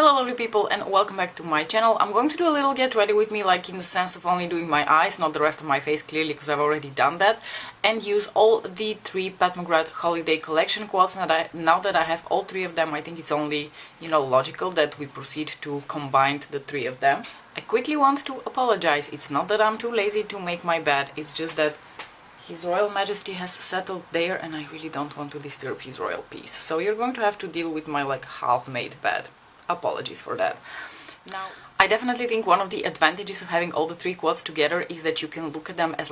Hello lovely people and welcome back to my channel. I'm going to do a little get ready with me, like in the sense of only doing my eyes, not the rest of my face clearly because I've already done that, and use all the three Pat McGrath holiday collection quotes. Now that I have all three of them, I think it's only, logical that we proceed to combine the three of them. I quickly want to apologize. It's not that I'm too lazy to make my bed, it's just that His Royal Majesty has settled there and I really don't want to disturb his royal peace. So you're going to have to deal with my half-made bed. Apologies for that. Now, I definitely think one of the advantages of having all the three quads together is that you can look at them as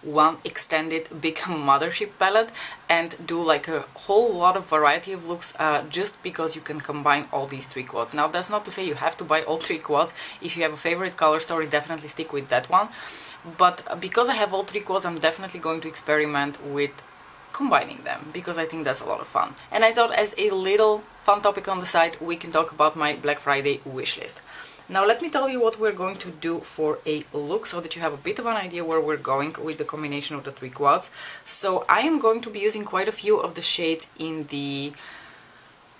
one extended big mothership palette and do a whole lot of variety of looks just because you can combine all these three quads. Now, that's not to say you have to buy all three quads. If you have a favorite color story, definitely stick with that one. But because I have all three quads, I'm definitely going to experiment with combining them because I think that's a lot of fun. And I thought, as a little fun topic on the side, we can talk about my Black Friday wish list. Now let me tell you what we're going to do for a look so that you have a bit of an idea where we're going with the combination of the three quads. So I am going to be using quite a few of the shades in the...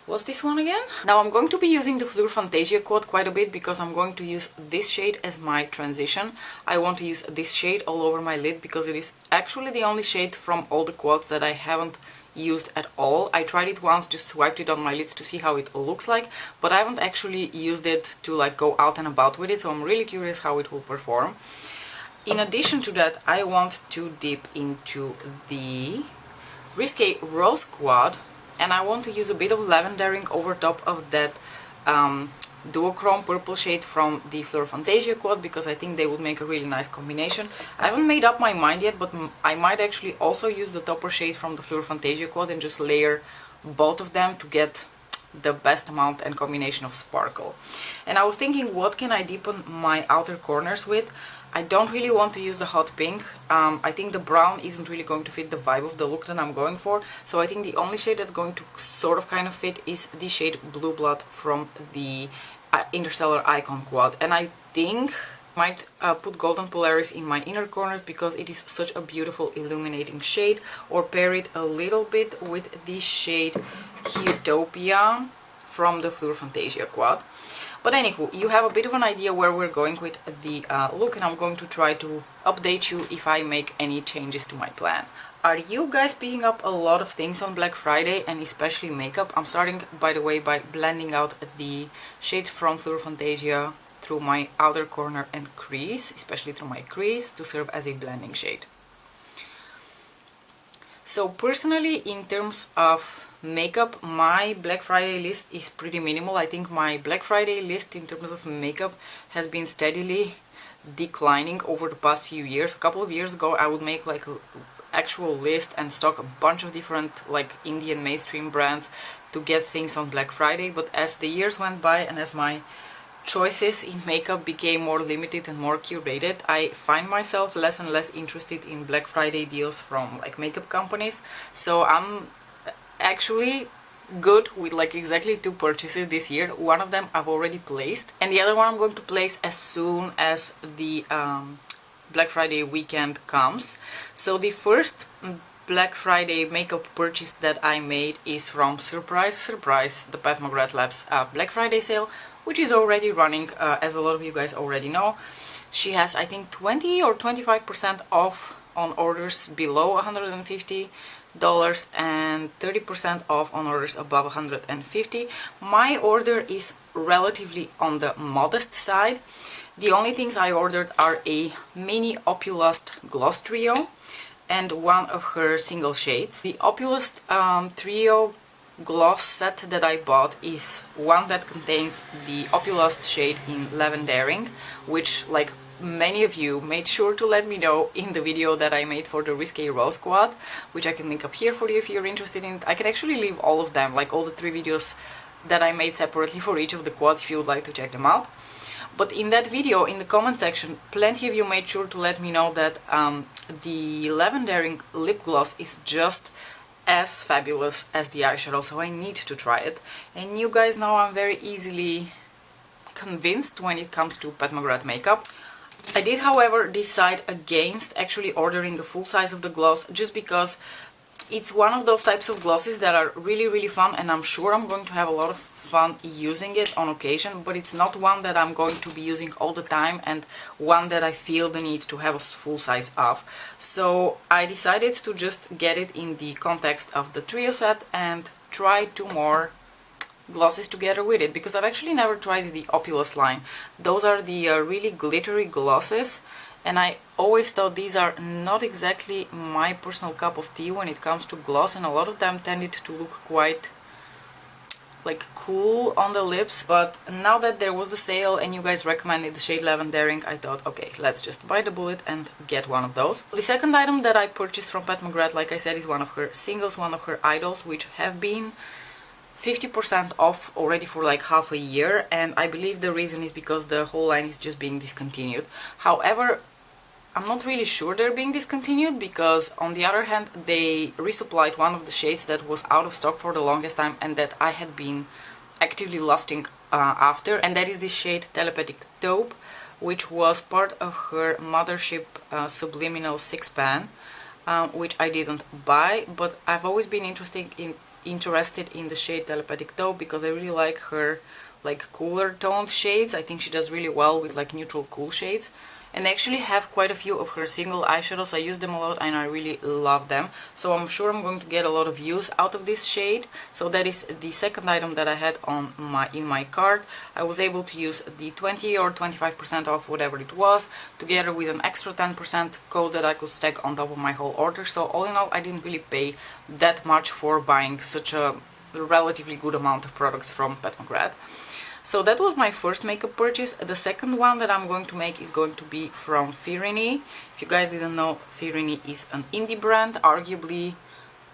What's this one again? Now I'm going to be using the Fleur Fantasia quad quite a bit because I'm going to use this shade as my transition. I want to use this shade all over my lid because it is actually the only shade from all the quads that I haven't used at all. I tried it once, just swiped it on my lids to see how it looks like, but I haven't actually used it to go out and about with it, so I'm really curious how it will perform. In addition to that, I want to dip into the Risque Rose quad, and I want to use a bit of lavendering over top of that duochrome purple shade from the Fleur Fantasia quad because I think they would make a really nice combination. I haven't made up my mind yet, but I might actually also use the topper shade from the Fleur Fantasia quad and just layer both of them to get the best amount and combination of sparkle. And I was thinking, what can I deepen my outer corners with? I don't really want to use the hot pink. I think the brown isn't really going to fit the vibe of the look that I'm going for. So I think the only shade that's going to kind of fit is the shade Blue Blood from the Interstellar Icon quad. And I think I might put Golden Polaris in my inner corners because it is such a beautiful illuminating shade, or pair it a little bit with the shade Utopia from the Fleur Fantasia quad. But anywho, you have a bit of an idea where we're going with the look, and I'm going to try to update you if I make any changes to my plan. Are you guys picking up a lot of things on Black Friday, and especially makeup? I'm starting, by the way, by blending out the shade from Fleur Fantasia through my outer corner and crease, especially through my crease, to serve as a blending shade. So personally, in terms of makeup, my Black Friday list is pretty minimal. I think my Black Friday list in terms of makeup has been steadily declining over the past few years. A couple of years ago I would make an actual list and stock a bunch of different Indian mainstream brands to get things on Black Friday, but as the years went by and as my choices in makeup became more limited and more curated, I find myself less and less interested in Black Friday deals from makeup companies. So I'm actually good with exactly 2 purchases this year. One of them I've already placed, and the other one I'm going to place as soon as the Black Friday weekend comes. So the first Black Friday makeup purchase that I made is from, surprise surprise, the Pat McGrath Labs Black Friday sale, which is already running, as a lot of you guys already know. She has, I think, 20 or 25% off on orders below $150 and 30% off on orders above $150. My order is relatively on the modest side. The only things I ordered are a mini Opulust gloss trio and one of her single shades. The Opulust trio gloss set that I bought is one that contains the Opulust shade in Lavendering, which many of you made sure to let me know in the video that I made for the Risque Rose quad, which I can link up here for you if you're interested in it. I can actually leave all of them, all the 3 videos that I made separately for each of the quads if you would like to check them out. But in that video, in the comment section, plenty of you made sure to let me know that the Lavendering lip gloss is just as fabulous as the eyeshadow, so I need to try it. And you guys know I'm very easily convinced when it comes to Pat McGrath makeup. I did, however, decide against actually ordering the full size of the gloss just because It's one of those types of glosses that are really fun, and I'm sure I'm going to have a lot of fun using it on occasion, but it's not one that I'm going to be using all the time and one that I feel the need to have a full size of. So I decided to just get it in the context of the trio set and try 2 more glosses together with it, because I've actually never tried the Opulous line. Those are the really glittery glosses, and I always thought these are not exactly my personal cup of tea when it comes to gloss, and a lot of them tended to look quite like cool on the lips. But now that there was the sale and you guys recommended the shade Lavendering, I thought, okay, let's just bite the bullet and get one of those. The second item that I purchased from Pat McGrath, like I said, is one of her singles, one of her idols, which have been 50% off already for like half a year, and I believe the reason is because the whole line is just being discontinued. However, I'm not really sure they're being discontinued, because on the other hand they resupplied one of the shades that was out of stock for the longest time and that I had been actively lusting after, and that is this shade Telepathic Taupe, which was part of her Mothership Subliminal 6-pan, which I didn't buy, but I've always been interested in the shade Telepathic Taupe because I really like her like cooler toned shades. I think she does really well with like neutral cool shades, and I actually have quite a few of her single eyeshadows. I use them a lot and I really love them, so I'm sure I'm going to get a lot of use out of this shade. So that is the second item that I had on in my cart. I was able to use the 20 or 25% off, whatever it was, together with an extra 10% code that I could stack on top of my whole order. So all in all, I didn't really pay that much for buying such a relatively good amount of products from Pat McGrath. So that was my first makeup purchase. The second one that I'm going to make is going to be from Divinity. If you guys didn't know, Divinity is an indie brand, arguably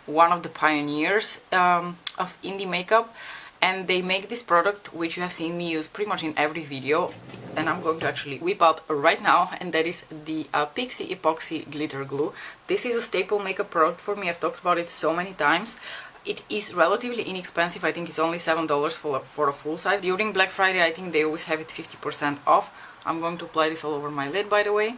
one of the pioneers of indie makeup, and they make this product which you have seen me use pretty much in every video, and I'm going to actually whip out right now, and that is the Pixie Epoxy Glitter Glue. This is a staple makeup product for me. I've talked about it so many times. It is relatively inexpensive. I think it's only $7 for a full size. During Black Friday, I think they always have it 50% off. I'm going to apply this all over my lid, by the way.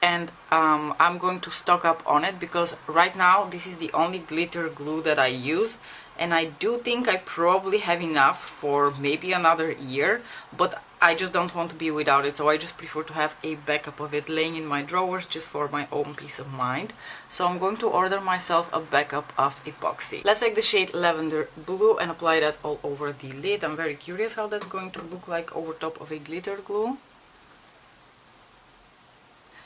And I'm going to stock up on it because right now this is the only glitter glue that I use. And I do think I probably have enough for maybe another year, but I just don't want to be without it, so I just prefer to have a backup of it laying in my drawers just for my own peace of mind. So I'm going to order myself a backup of epoxy. Let's take the shade Lavender Blue and apply that all over the lid. I'm very curious how that's going to look like over top of a glitter glue.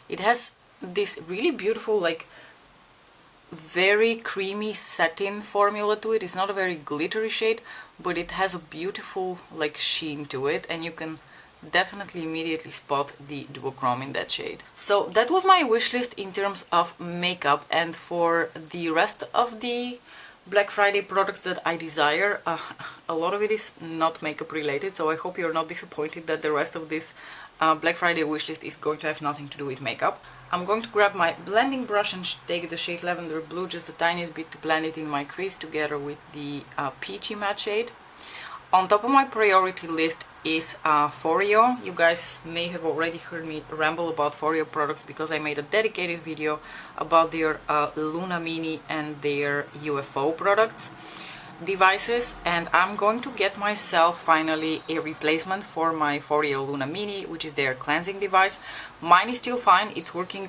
It has this really beautiful, like, very creamy satin formula to it. It's not a very glittery shade, but it has a beautiful like sheen to it, and you can definitely immediately spot the duochrome in that shade. So that was my wish list in terms of makeup, and for the rest of the Black Friday products that I desire, a lot of it is not makeup related, so I hope you're not disappointed that the rest of this Black Friday wishlist is going to have nothing to do with makeup. I'm going to grab my blending brush and take the shade Lavender Blue just the tiniest bit to blend it in my crease together with the Peachy Matte shade. On top of my priority list is Foreo. You guys may have already heard me ramble about Foreo products because I made a dedicated video about their Luna Mini and their UFO products devices, and I'm going to get myself finally a replacement for my Foreo Luna Mini, which is their cleansing device. Mine is still fine, it's working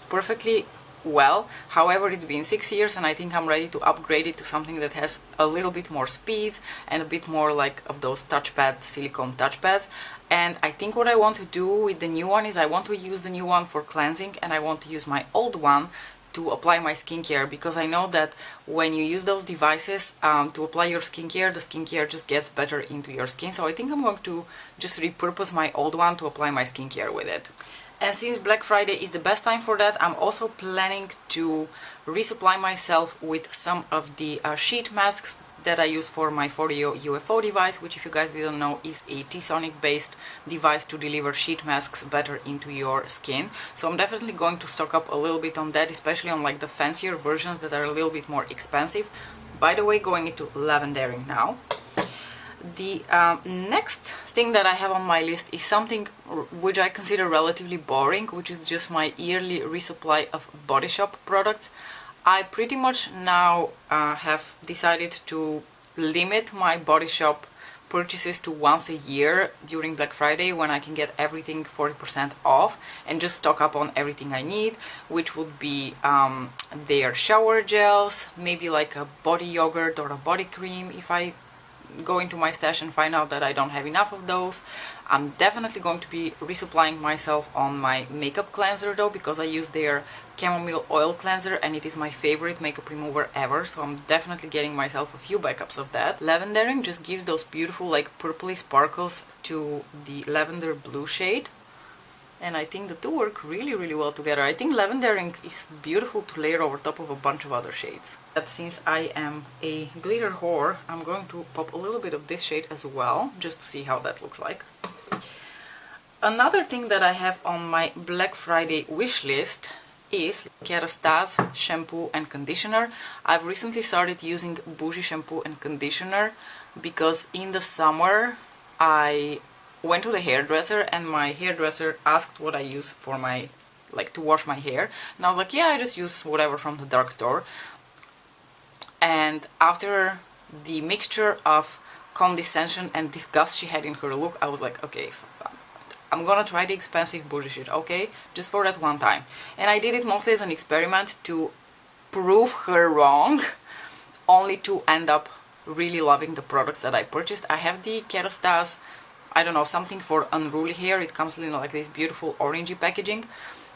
perfectly well. However, it's been 6 years and I think I'm ready to upgrade it to something that has a little bit more speed and a bit more like of those touchpad, silicone touchpads. And I think what I want to do with the new one is I want to use the new one for cleansing, and I want to use my old one to apply my skincare, because I know that when you use those devices to apply your skincare, the skincare just gets better into your skin. So I think I'm going to just repurpose my old one to apply my skincare with it. And since Black Friday is the best time for that, I'm also planning to resupply myself with some of the sheet masks that I use for my Foreo UFO device, which, if you guys didn't know, is a T-Sonic based device to deliver sheet masks better into your skin. So I'm definitely going to stock up a little bit on that, especially on like the fancier versions that are a little bit more expensive. By the way, going into lavendering now. The next thing that I have on my list is something which I consider relatively boring, which is just my yearly resupply of Body Shop products. I pretty much now have decided to limit my Body Shop purchases to once a year during Black Friday, when I can get everything 40% off, and just stock up on everything I need, which would be their shower gels, maybe like a body yogurt or a body cream if I go into my stash and find out that I don't have enough of those. I'm definitely going to be resupplying myself on my makeup cleanser though, because I use their chamomile oil cleanser and it is my favorite makeup remover ever, so I'm definitely getting myself a few backups of that. Lavendering just gives those beautiful like purpley sparkles to the lavender blue shade, and I think the two work really well together. I think lavendering is beautiful to layer over top of a bunch of other shades. But since I am a glitter whore, I'm going to pop a little bit of this shade as well, just to see how that looks like. Another thing that I have on my Black Friday wish list is Kerastase shampoo and conditioner. I've recently started using Bougie shampoo and conditioner because in the summer I went to the hairdresser and my hairdresser asked what I use for my, like, to wash my hair, and I was like, yeah, I just use whatever from the drugstore. And after the mixture of condescension and disgust she had in her look, I was like, okay, I'm gonna try the expensive Bougie shit, okay, just for that one time. And I did it mostly as an experiment to prove her wrong, only to end up really loving the products that I purchased. I have the Kerastase, I don't know, something for unruly hair. It comes in like this beautiful orangey packaging,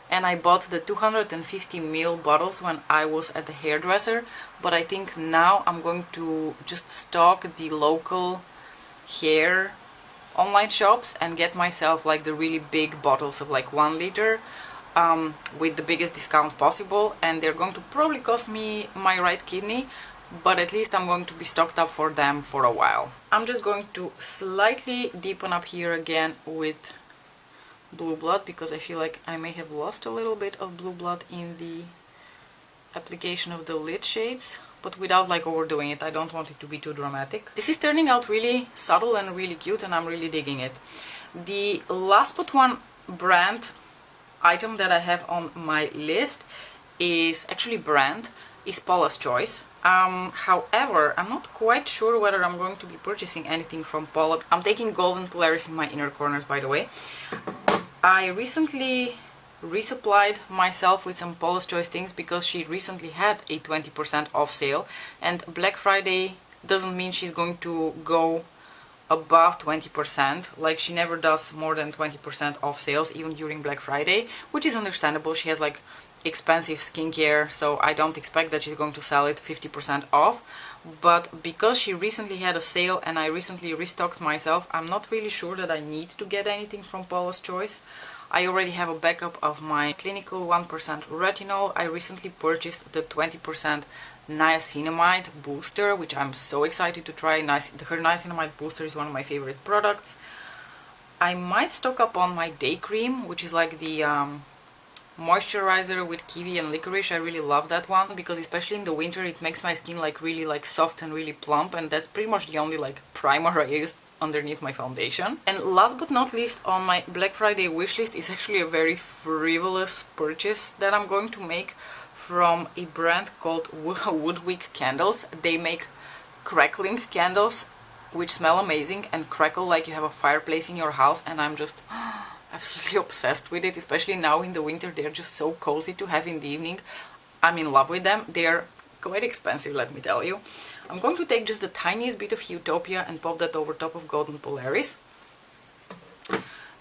and I bought the 250ml bottles when I was at the hairdresser, but I think now I'm going to just stock the local hair online shops and get myself like the really big bottles of like 1 liter with the biggest discount possible, and they're going to probably cost me my right kidney, but at least I'm going to be stocked up for them for a while. I'm just going to slightly deepen up here again with Blue Blood, because I feel like I may have lost a little bit of Blue Blood in the application of the lid shades, but without like overdoing it. I don't want it to be too dramatic. This is turning out really subtle and really cute, and I'm really digging it. The last but one brand item that I have on my list is Paula's Choice. However, I'm not quite sure whether I'm going to be purchasing anything from Paula. I'm taking Golden Polaris in my inner corners, by the way. I recently resupplied myself with some Paula's Choice things because she recently had a 20% off sale, and Black Friday doesn't mean she's going to go above 20%. Like, she never does more than 20% off sales even during Black Friday, which is understandable. She has like expensive skincare, so I don't expect that she's going to sell it 50% off. But because she recently had a sale and I recently restocked myself, I'm not really sure that I need to get anything from Paula's Choice. I already have a backup of my clinical 1% retinol. I recently purchased the 20% niacinamide booster, which I'm so excited to try. Her niacinamide booster is one of my favorite products. I might stock up on my day cream, which is like the moisturizer with kiwi and licorice. I really love that one because especially in the winter it makes my skin like really like soft and really plump, and that's pretty much the only like primer I use underneath my foundation. And last but not least on my Black Friday wishlist is actually a very frivolous purchase that I'm going to make from a brand called Woodwick Candles. They make crackling candles which smell amazing and crackle like you have a fireplace in your house, and I'm just absolutely obsessed with it, especially now in the winter. They're just so cozy to have in the evening. I'm in love with them. They're quite expensive, let me tell you. I'm going to take just the tiniest bit of Utopia and pop that over top of Golden Polaris.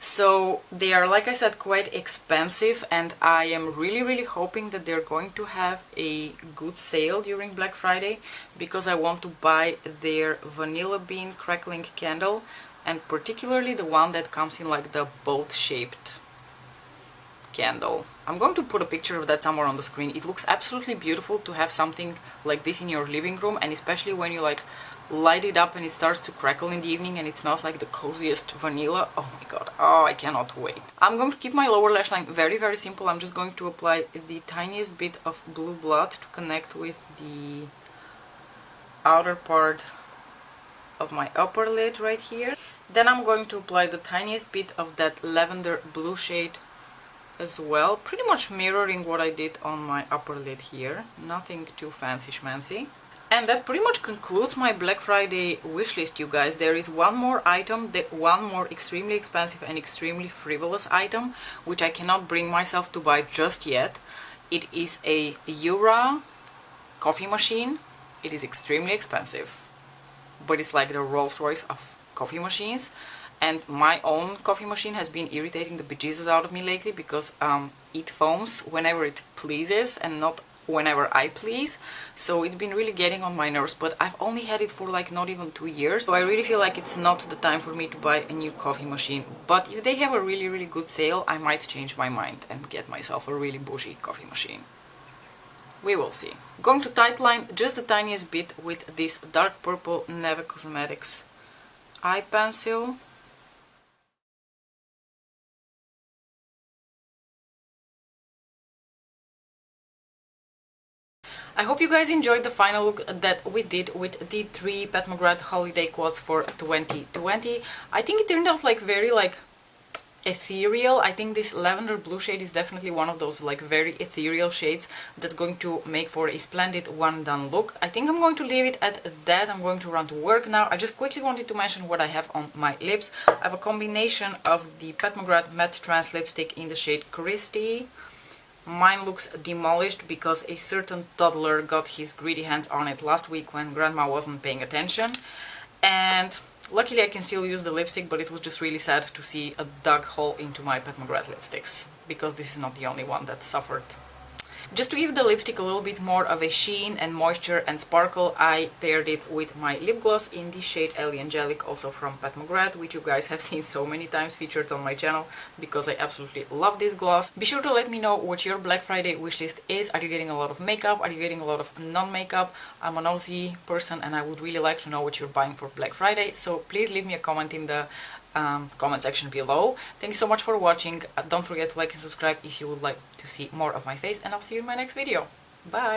So they are, like I said, quite expensive, and I am really hoping that they're going to have a good sale during Black Friday, because I want to buy their vanilla bean crackling candle, and particularly the one that comes in like the boat shaped candle. I'm going to put a picture of that somewhere on the screen. It looks absolutely beautiful to have something like this in your living room, and especially when you like light it up and it starts to crackle in the evening and it smells like the coziest vanilla. Oh my god, oh, I cannot wait. I'm going to keep my lower lash line very simple. I'm just going to apply the tiniest bit of Blue Blood to connect with the outer part of my upper lid right here. Then I'm going to apply the tiniest bit of that lavender blue shade as well, pretty much mirroring what I did on my upper lid here. Nothing too fancy schmancy. And that pretty much concludes my Black Friday wish list, you guys. There is one more item, one more extremely expensive and extremely frivolous item, which I cannot bring myself to buy just yet. It is a Jura coffee machine. It is extremely expensive, but it's like the Rolls Royce of coffee machines. And my own coffee machine has been irritating the bejesus out of me lately because it foams whenever it pleases and not whenever I please, so it's been really getting on my nerves. But I've only had it for like not even 2 years, so I really feel like it's not the time for me to buy a new coffee machine. But if they have a really good sale, I might change my mind and get myself a really bougie coffee machine. We will see. Going to tightline just the tiniest bit with this dark purple Neve Cosmetics eye pencil. I hope you guys enjoyed the final look that we did with the 3 Pat McGrath holiday quads for 2020. I think it turned out like very like ethereal. I think this lavender blue shade is definitely one of those like very ethereal shades that's going to make for a splendid one done look. I think I'm going to leave it at that. I'm going to run to work now. I just quickly wanted to mention what I have on my lips. I have a combination of the Pat McGrath Matte Trans lipstick in the shade Curiousity. Mine looks demolished because a certain toddler got his greedy hands on it last week when grandma wasn't paying attention. And luckily I can still use the lipstick, but it was just really sad to see a dug hole into my Pat McGrath lipsticks, because this is not the only one that suffered. Just to give the lipstick a little bit more of a sheen and moisture and sparkle, I paired it with my lip gloss in the shade Ellie Angelic, also from Pat McGrath, which you guys have seen so many times featured on my channel because I absolutely love this gloss. Be sure to let me know what your Black Friday wishlist is. Are you getting a lot of makeup? Are you getting a lot of non-makeup? I'm a nosy person and I would really like to know what you're buying for Black Friday, so please leave me a comment in the comment section below. Thank you so much for watching. Don't forget to like and subscribe if you would like to see more of my face, and I'll see you in my next video. Bye!